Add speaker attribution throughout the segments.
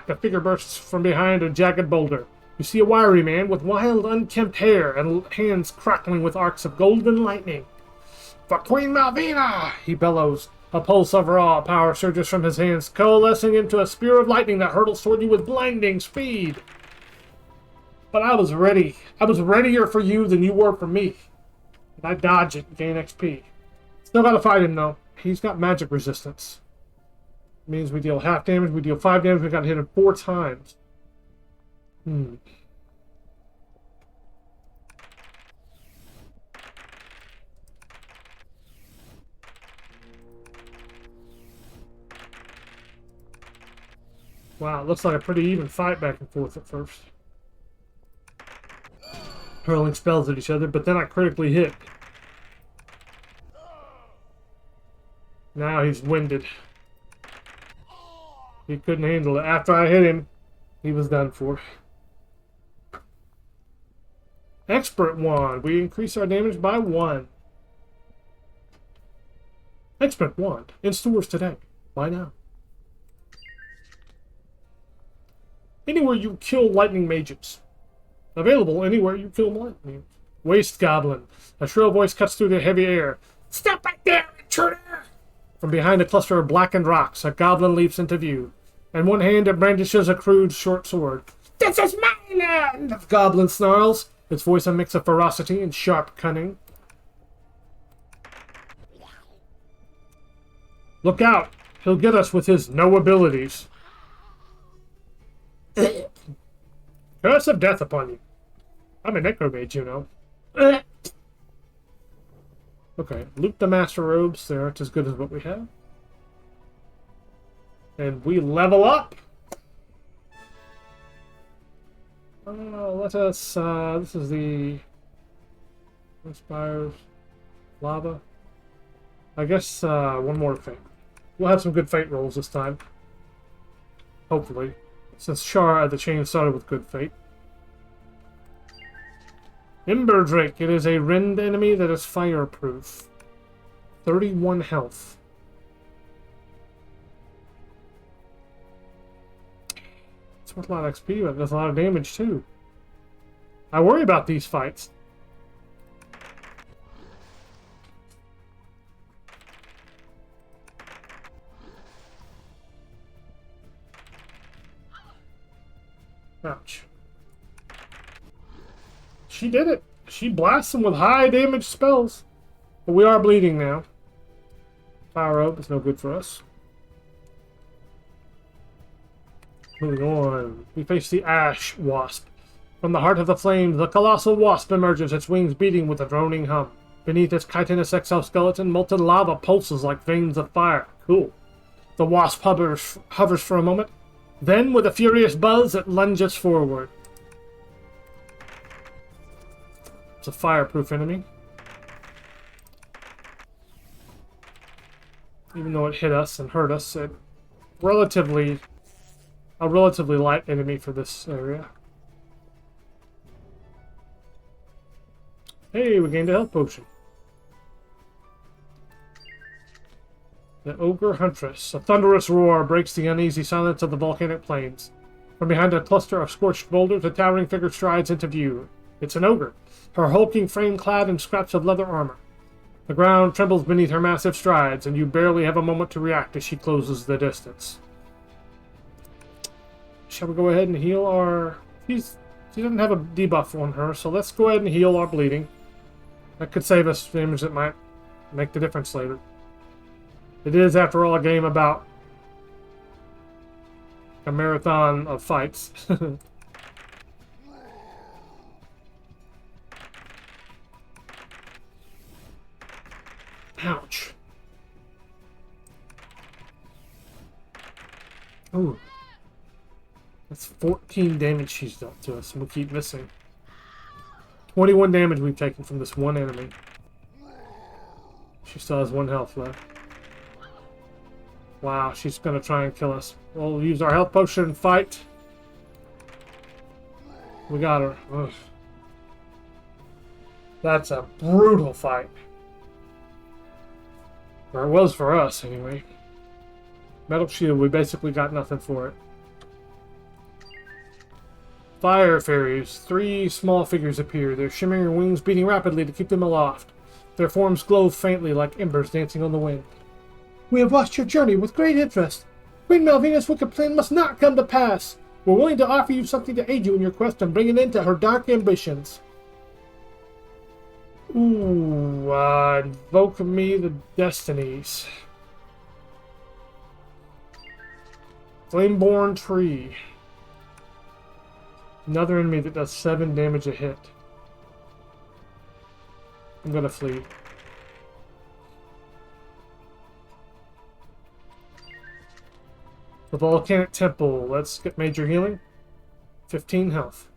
Speaker 1: crack, a figure bursts from behind a jagged boulder. You see a wiry man with wild, unkempt hair and hands crackling with arcs of golden lightning. "For Queen Malvina!" he bellows. A pulse of raw power surges from his hands, coalescing into a spear of lightning that hurtles toward you with blinding speed. But I was ready. I was readier for you than you were for me. And I dodge it and gain XP. Still gotta fight him, though. He's got magic resistance. It means we deal half damage, we deal 5 damage, we gotta hit him 4 times. Wow, it looks like a pretty even fight back and forth at first. Hurling spells at each other, but then I critically hit. Now he's winded. He couldn't handle it. After I hit him, he was done for. Expert Wand. We increase our damage by 1. Expert Wand. In stores today. Buy now. Anywhere you kill lightning mages. Available anywhere you kill lightning. Waste Goblin. A shrill voice cuts through the heavy air. "Stop right there, intruder!" From behind a cluster of blackened rocks, a goblin leaps into view. In one hand, it brandishes a crude short sword. "This is my land!" The goblin snarls, its voice a mix of ferocity and sharp cunning. Look out! He'll get us with his no abilities. Curse of death upon you. I'm a Necromage, you know. Okay, loot the Master Robes. They aren't as good as what we have. And we level up! Let us, this is the Inspires Lava. I guess, one more fate. We'll have some good fate rolls this time. Hopefully. Since Shara, the chain started with good fate. Ember Drake. It is a rend enemy that is fireproof. 31 health. It's worth a lot of XP, but it does a lot of damage too. I worry about these fights. Ouch. She did it. She blasts them with high damage spells. But we are bleeding now. Fire rope is no good for us. Moving on. We face the Ash Wasp. From the heart of the flames, the colossal wasp emerges, its wings beating with a droning hum. Beneath its chitinous exoskeleton, molten lava pulses like veins of fire. Cool. The wasp hovers for a moment. Then, with a furious buzz, it lunges forward. It's a fireproof enemy. Even though it hit us and hurt us, it's a relatively light enemy for this area. Hey, we gained a health potion. The Ogre Huntress. A thunderous roar breaks the uneasy silence of the volcanic plains. From behind a cluster of scorched boulders, a towering figure strides into view. It's an ogre, her hulking frame clad in scraps of leather armor. The ground trembles beneath her massive strides, and you barely have a moment to react as she closes the distance. Shall we go ahead and heal our... She doesn't have a debuff on her, so let's go ahead and heal our bleeding. That could save us damage that might make the difference later. It is, after all, a game about a marathon of fights. Ouch. Ooh. That's 14 damage she's dealt to us, and we'll keep missing. 21 damage we've taken from this one enemy. She still has 1 health left. Wow, she's gonna try and kill us. We'll use our health potion and fight. We got her. Ugh. That's a brutal fight. Or it was for us, anyway. Metal shield, we basically got nothing for it. Fire fairies. 3 small figures appear, their shimmering wings beating rapidly to keep them aloft. Their forms glow faintly like embers dancing on the wind. We have watched your journey with great interest. Queen Malvina's wicked plan must not come to pass. We're willing to offer you something to aid you in your quest and bring an end to her dark ambitions. Ooh, invoke me the destinies. Flameborn tree. Another enemy that does 7 damage a hit. I'm gonna flee. The volcanic temple. Let's get major healing. 15 health.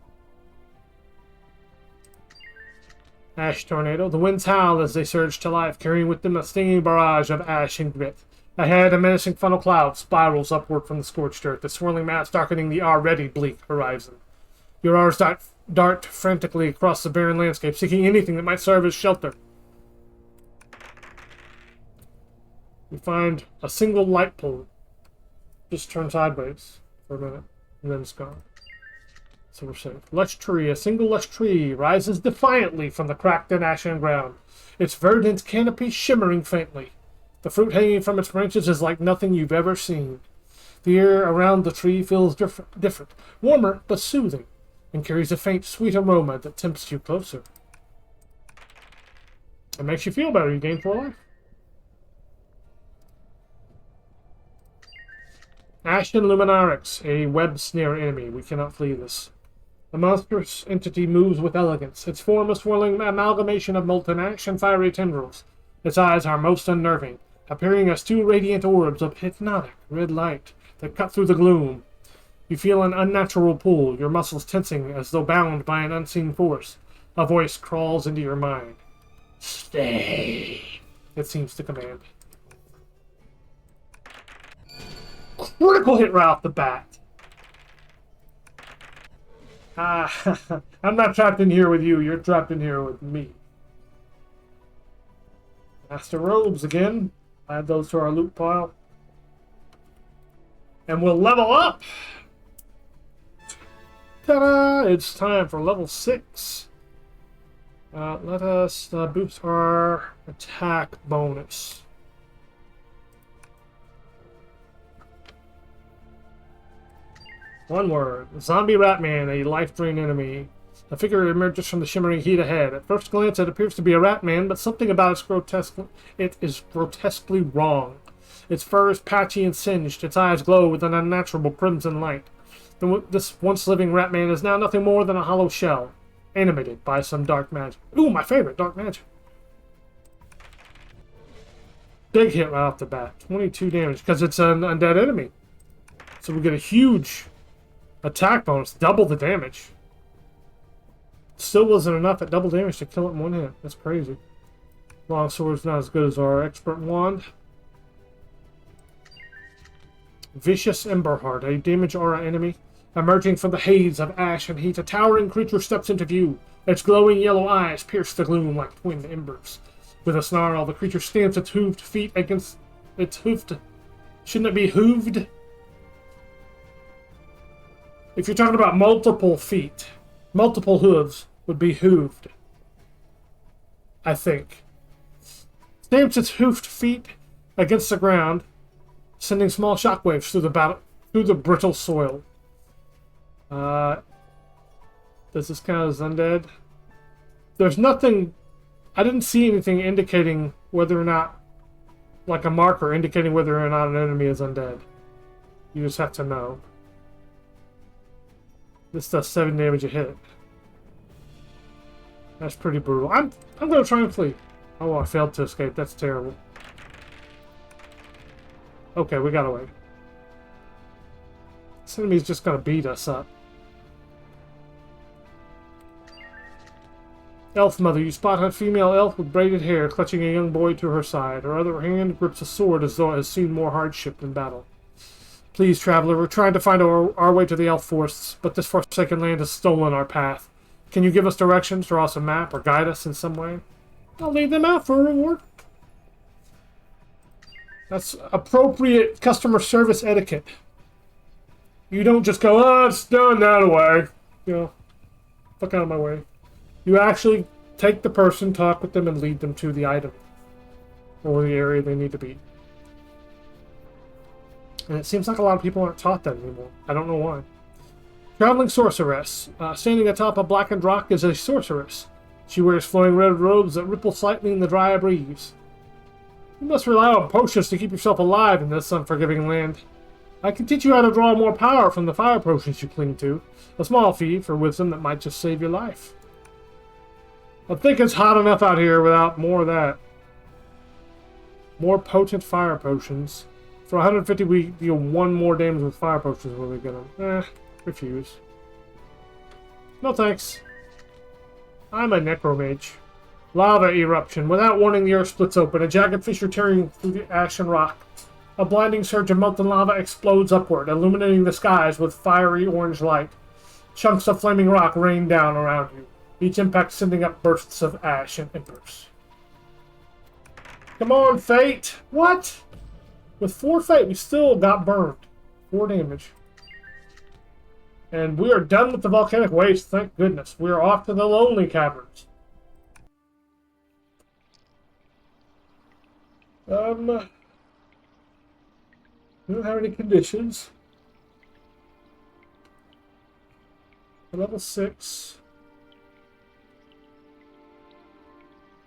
Speaker 1: Ash tornado. The winds howl as they surge to life, carrying with them a stinging barrage of ash and grit. Ahead, a menacing funnel cloud spirals upward from the scorched earth, the swirling mass darkening the already bleak horizon. Your R's dart frantically across the barren landscape, seeking anything that might serve as shelter. We find a single light pole. Just turn sideways for a minute, and then it's gone. So we're safe. Lush tree. A single lush tree rises defiantly from the cracked and ashen ground, its verdant canopy shimmering faintly. The fruit hanging from its branches is like nothing you've ever seen. The air around the tree feels different, warmer but soothing, and carries a faint, sweet aroma that tempts you closer. It makes you feel better. You gain 4 life. Ashen Luminarix, a web snare enemy. We cannot flee this. The monstrous entity moves with elegance. Its form a swirling amalgamation of molten ash and fiery tendrils. Its eyes are most unnerving, appearing as 2 radiant orbs of hypnotic red light that cut through the gloom. You feel an unnatural pull, your muscles tensing as though bound by an unseen force. A voice crawls into your mind. Stay, it seems to command. Critical hit right off the bat. I'm not trapped in here with you. You're trapped in here with me. Master robes again. Add those to our loot pile. And we'll level up. Ta-da! It's time for level 6. Let us boost our attack bonus. One word. Zombie Ratman, a life-drain enemy. A figure emerges from the shimmering heat ahead. At first glance, it appears to be a Ratman, but something about it is grotesquely wrong. Its fur is patchy and singed. Its eyes glow with an unnatural crimson light. This once-living Ratman is now nothing more than a hollow shell, animated by some dark magic. Ooh, my favorite, dark magic. Big hit right off the bat. 22 damage, because it's an undead enemy. So we get a huge attack bonus, double the damage. Still wasn't enough at double damage to kill it in 1 hit. That's crazy. Longsword's not as good as our expert wand. Vicious Emberheart, a damage aura enemy. Emerging from the haze of ash and heat, a towering creature steps into view. Its glowing yellow eyes pierce the gloom like twin embers. With a snarl, the creature stamps its hooved feet against its hoofed. Shouldn't it be hooved? If you're talking about multiple feet, multiple hooves would be hooved. I think. Stamps its hoofed feet against the ground, sending small shockwaves through the brittle soil. Does this count as undead? There's nothing. I didn't see anything indicating whether or not, like a marker indicating whether or not an enemy is undead. You just have to know. This does 7 damage a hit. That's pretty brutal. I'm gonna try and flee. Oh, I failed to escape. That's terrible. Okay, we got away. This enemy's just gonna beat us up. Elf Mother, you spot a female elf with braided hair clutching a young boy to her side. Her other hand grips a sword as though it has seen more hardship than battle. Please, traveler, we're trying to find our way to the elf forests, but this forsaken land has stolen our path. Can you give us directions, draw us a map, or guide us in some way? I'll leave them out for a reward. That's appropriate customer service etiquette. You don't just go, oh, it's done that way. you know, fuck out of my way. You actually take the person, talk with them, and lead them to the item. Or the area they need to be. And it seems like a lot of people aren't taught that anymore. I don't know why. Traveling sorceress. Standing atop a blackened rock is a sorceress. She wears flowing red robes that ripple slightly in the dry breeze. You must rely on potions to keep yourself alive in this unforgiving land. I can teach you how to draw more power from the fire potions you cling to. A small fee for wisdom that might just save your life. I think it's hot enough out here without more of that. More potent fire potions. For 150, we deal 1 more damage with fire potions. What are we gonna? Refuse. No thanks. I'm a Necromage. Lava eruption. Without warning, the earth splits open. A jagged fissure tearing through the ash and rock. A blinding surge of molten lava explodes upward, illuminating the skies with fiery orange light. Chunks of flaming rock rain down around you, each impact sending up bursts of ash and embers. Come on, Fate! What? With 4 Fate, we still got burned. 4 damage. And we are done with the volcanic waste, thank goodness. We are off to the Lonely Caverns. We don't have any conditions. Level 6.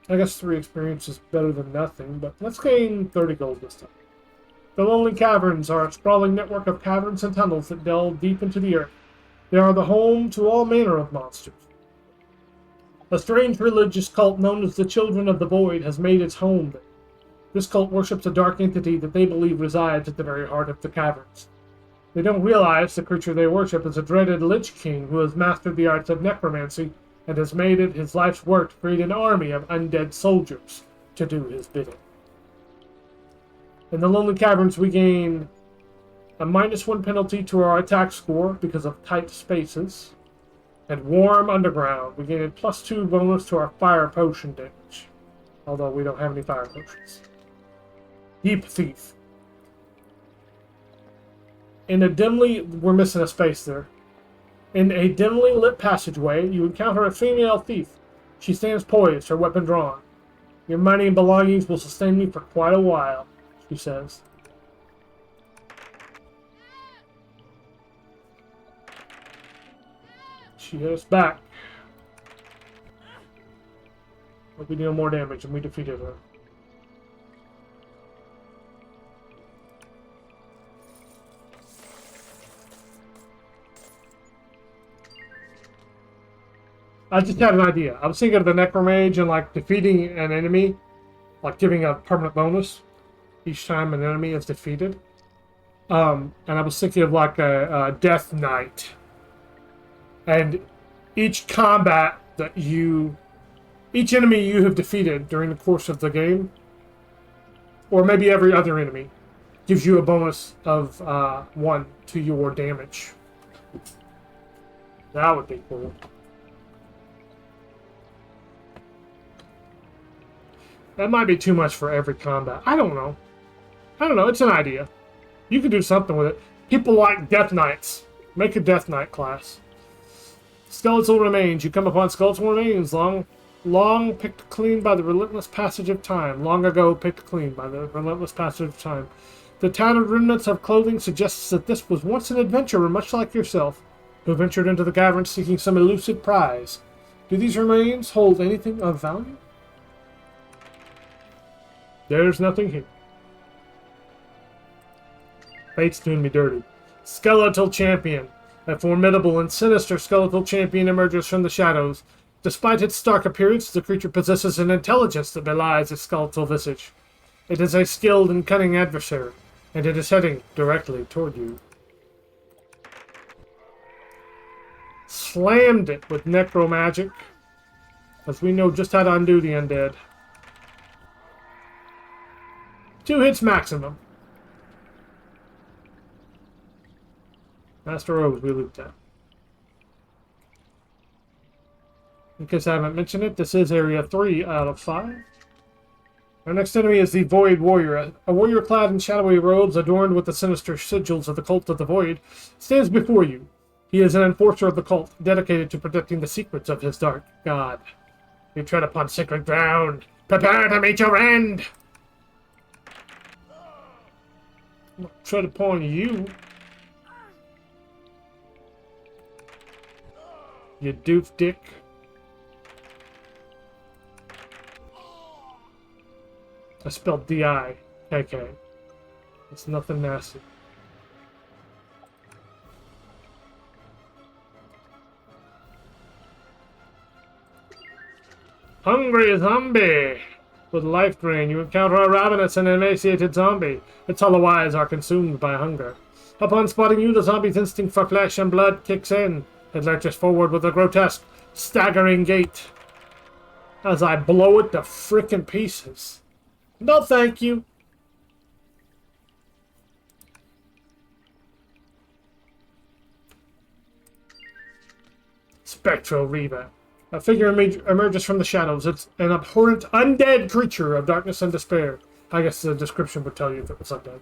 Speaker 1: I guess 3 experience is better than nothing, but let's gain 30 gold this time. The Lonely Caverns are a sprawling network of caverns and tunnels that delve deep into the earth. They are the home to all manner of monsters. A strange religious cult known as the Children of the Void has made its home there. This cult worships a dark entity that they believe resides at the very heart of the caverns. They don't realize the creature they worship is a dreaded Lich King who has mastered the arts of necromancy and has made it his life's work to create an army of undead soldiers to do his bidding. In the Lonely Caverns, we gain a -1 penalty to our attack score because of tight spaces. And Warm Underground, we gain a +2 bonus to our fire potion damage. Although we don't have any fire potions. Deep Thief. We're missing a space there. In a dimly lit passageway, you encounter a female thief. She stands poised, her weapon drawn. Your money and belongings will sustain me for quite a while, she says. She hit us back. But we deal more damage, and we defeated her. I just had an idea. I was thinking of the Necromage and like defeating an enemy, like giving a permanent bonus each time an enemy is defeated. And I was thinking of like a Death Knight. And each combat that each enemy you have defeated during the course of the game, or maybe every other enemy, gives you a bonus of 1 to your damage. That would be cool. That might be too much for every combat. I don't know. It's an idea. You could do something with it. People like Death Knights. Make a Death Knight class. Skeletal remains. You come upon skeletal remains long picked clean by the relentless passage of time. Long ago picked clean by the relentless passage of time. The tattered remnants of clothing suggests that this was once an adventurer much like yourself, who ventured into the cavern seeking some elusive prize. Do these remains hold anything of value? There's nothing here. Fate's doing me dirty. Skeletal Champion. A formidable and sinister skeletal champion emerges from the shadows. Despite its stark appearance, the creature possesses an intelligence that belies its skeletal visage. It is a skilled and cunning adversary, and it is heading directly toward you. Slammed it with Necromagic, as we know just how to undo the undead. 2 hits maximum. Master Rose, we looped that. In case I haven't mentioned it, this is area 3 out of 5. Our next enemy is the Void Warrior. A warrior clad in shadowy robes adorned with the sinister sigils of the Cult of the Void stands before you. He is an enforcer of the cult, dedicated to protecting the secrets of his dark god. You tread upon sacred ground. Prepare to meet your end! I'm gonna tread upon you. You doof dick. I spelled D-I-K-K. It's nothing nasty. Hungry zombie! With life drain, you encounter a ravenous and emaciated zombie. Its hollow eyes are consumed by hunger. Upon spotting you, the zombie's instinct for flesh and blood kicks in. It lurches forward with a grotesque, staggering gait as I blow it to frickin' pieces. No thank you. Spectral Reva. A figure emerges from the shadows. It's an abhorrent, undead creature of darkness and despair. I guess the description would tell you if it was undead.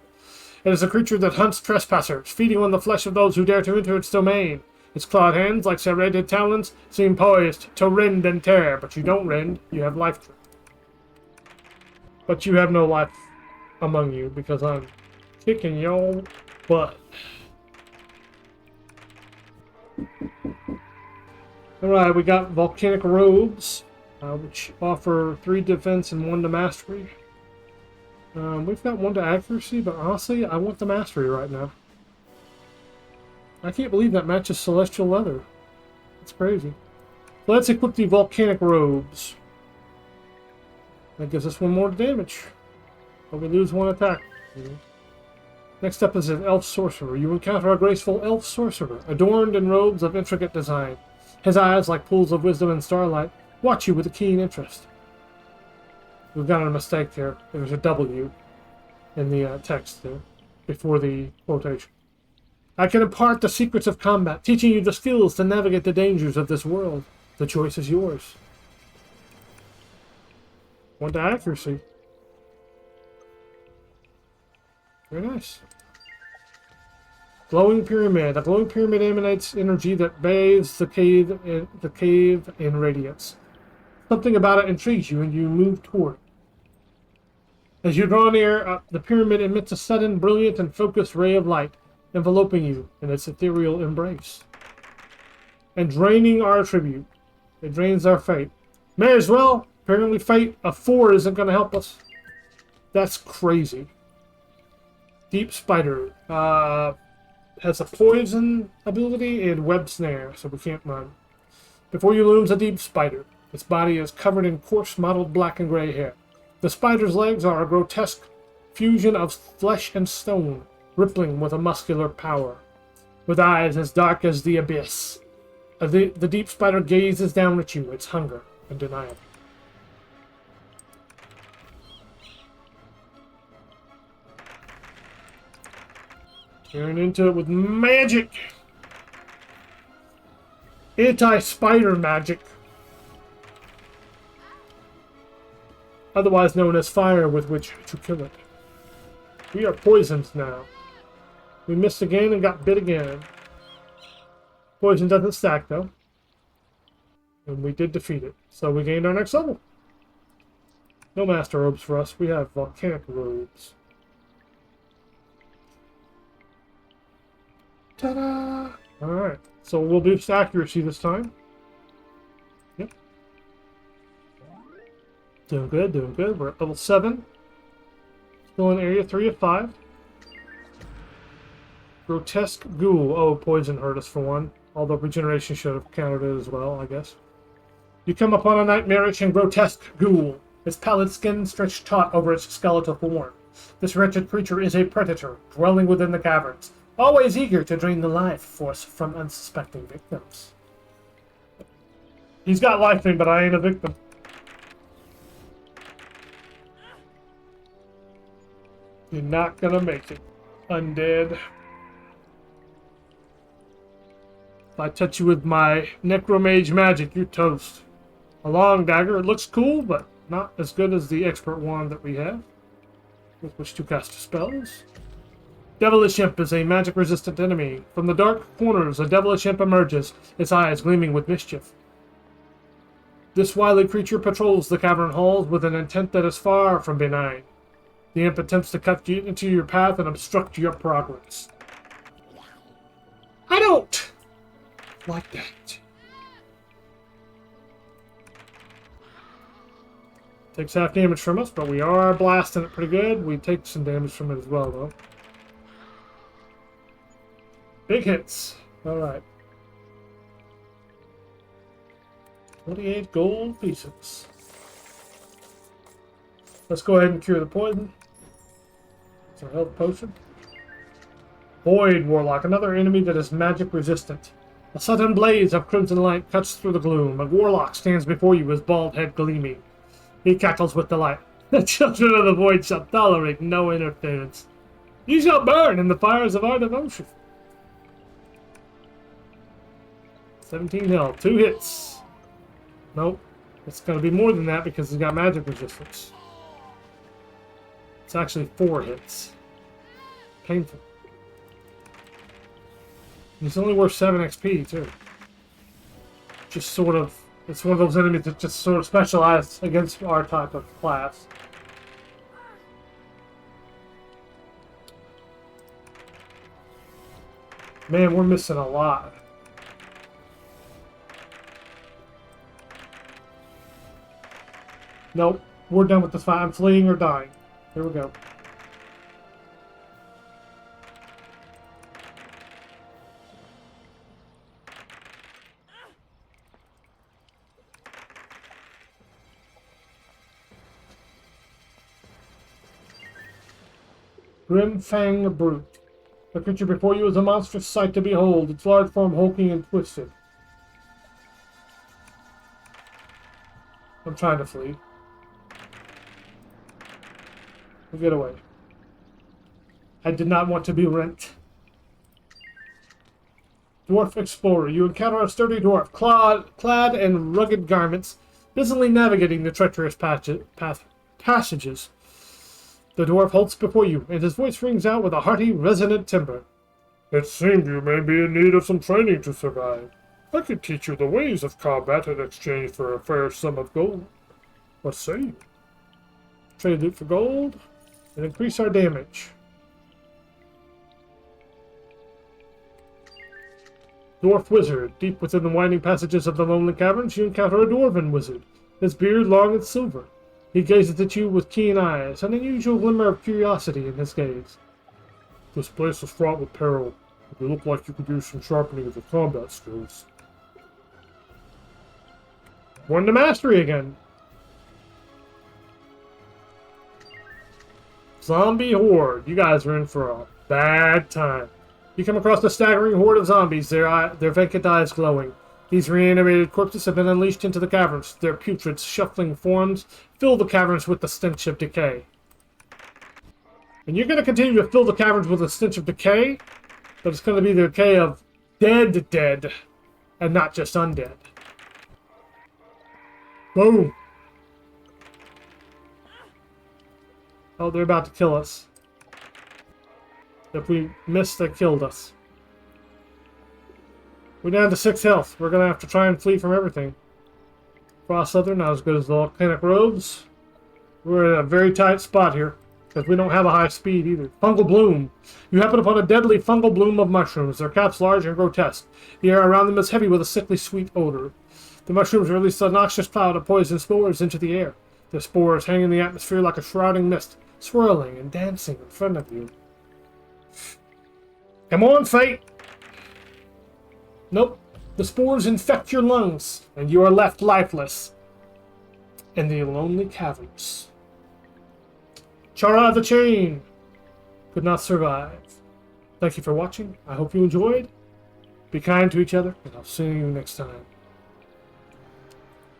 Speaker 1: It is a creature that hunts trespassers, feeding on the flesh of those who dare to enter its domain. Its clawed hands, like serrated talons, seem poised to rend and tear, but you don't rend, you have life. But you have no life among you, because I'm kicking your butt. Alright, we got volcanic robes, which offer 3 defense and 1 to mastery. We've got 1 to accuracy, but honestly, I want the mastery right now. I can't believe that matches celestial leather. That's crazy. So let's equip the volcanic robes. That gives us 1 more damage. But we lose 1 attack. Next up is an elf sorcerer. You encounter a graceful elf sorcerer, adorned in robes of intricate design. His eyes, like pools of wisdom and starlight, watch you with a keen interest. We've got a mistake there. There's a W in the text there, before the quotation. I can impart the secrets of combat, teaching you the skills to navigate the dangers of this world. The choice is yours. 1 to accuracy. Very nice. Glowing pyramid. A glowing pyramid emanates energy that bathes the cave in radiance. Something about it intrigues you, and you move toward it. As you draw near, the pyramid emits a sudden, brilliant, and focused ray of light, enveloping you in its ethereal embrace. And draining our tribute. It drains our fate. May as well. Apparently fate of 4 isn't going to help us. That's crazy. Deep Spider. Has a poison ability and web snare, so we can't run. Before you looms a deep spider. Its body is covered in coarse, mottled black and gray hair. The spider's legs are a grotesque fusion of flesh and stone, rippling with a muscular power. With eyes as dark as the abyss, the deep spider gazes down at you, its hunger undeniable. Turn into it with magic! Anti-spider magic. Otherwise known as fire with which to kill it. We are poisoned now. We missed again and got bit again. Poison doesn't stack though. And we did defeat it. So we gained our next level. No master robes for us. We have volcanic robes. Ta-da! Alright. So we'll boost accuracy this time. Yep. Doing good, doing good. We're at level 7. Still in area 3 of 5. Grotesque ghoul. Oh, poison hurt us for 1. Although regeneration should have countered it as well, I guess. You come upon a nightmarish and grotesque ghoul. Its pallid skin stretched taut over its skeletal form. This wretched creature is a predator, dwelling within the caverns, always eager to drain the life force from unsuspecting victims. He's got life in, but I ain't a victim. You're not gonna make it, undead. If I touch you with my Necromage magic, you're toast. A long dagger, it looks cool, but not as good as the expert wand that we have, with which to cast spells. Devilish Imp is a magic-resistant enemy. From the dark corners, a devilish imp emerges, its eyes gleaming with mischief. This wily creature patrols the cavern halls with an intent that is far from benign. The imp attempts to cut you into your path and obstruct your progress. I don't like that. Takes half damage from us, but we are blasting it pretty good. We take some damage from it as well, though. Big hits. Alright. 28 gold pieces. Let's go ahead and cure the poison. It's a health potion. Void Warlock, another enemy that is magic resistant. A sudden blaze of crimson light cuts through the gloom. A warlock stands before you, his bald head gleaming. He cackles with delight. The children of the void shall tolerate no interference. You shall burn in the fires of our devotion. 17 health, 2 hits. Nope. It's going to be more than that because he's got magic resistance. It's actually 4 hits. Painful. He's only worth 7 XP, too. Just sort of... It's one of those enemies that just sort of specialize against our type of class. Man, we're missing a lot. Nope. We're done with this fight. I'm fleeing or dying. Here we go. Grimfang Brute. The creature before you is a monstrous sight to behold, its large form hulking and twisted. I'm trying to flee. We'll get away. I did not want to be rent. Dwarf Explorer. You encounter a sturdy dwarf, clad in rugged garments, busily navigating the treacherous passages. The dwarf halts before you, and his voice rings out with a hearty, resonant timbre. It seems you may be in need of some training to survive. I could teach you the ways of combat in exchange for a fair sum of gold. What say you? Trade it for gold and increase our damage. Dwarf Wizard. Deep within the winding passages of the lonely caverns, you encounter a dwarven wizard, his beard long and silver. He gazes at you with keen eyes, an unusual glimmer of curiosity in his gaze. This place is fraught with peril. You look like you could use some sharpening of your combat skills. 1 to mastery again. Zombie horde. You guys are in for a bad time. You come across a staggering horde of zombies, their vacant eyes glowing. These reanimated corpses have been unleashed into the caverns. Their putrid, shuffling forms fill the caverns with the stench of decay. And you're going to continue to fill the caverns with the stench of decay, but it's going to be the decay of dead, and not just undead. Boom! Oh, they're about to kill us. If we miss, they killed us. We're down to 6 health. We're going to have to try and flee from everything. Frost Leather, not as good as the volcanic robes. We're in a very tight spot here, because we don't have a high speed either. Fungal Bloom. You happen upon a deadly fungal bloom of mushrooms. Their caps large and grotesque. The air around them is heavy with a sickly sweet odor. The mushrooms release a noxious cloud of poison spores into the air. The spores hang in the atmosphere like a shrouding mist, swirling and dancing in front of you. Come on, Fate! Nope. The spores infect your lungs, and you are left lifeless in the lonely caverns. Chara the Chain could not survive. Thank you for watching. I hope you enjoyed. Be kind to each other, and I'll see you next time.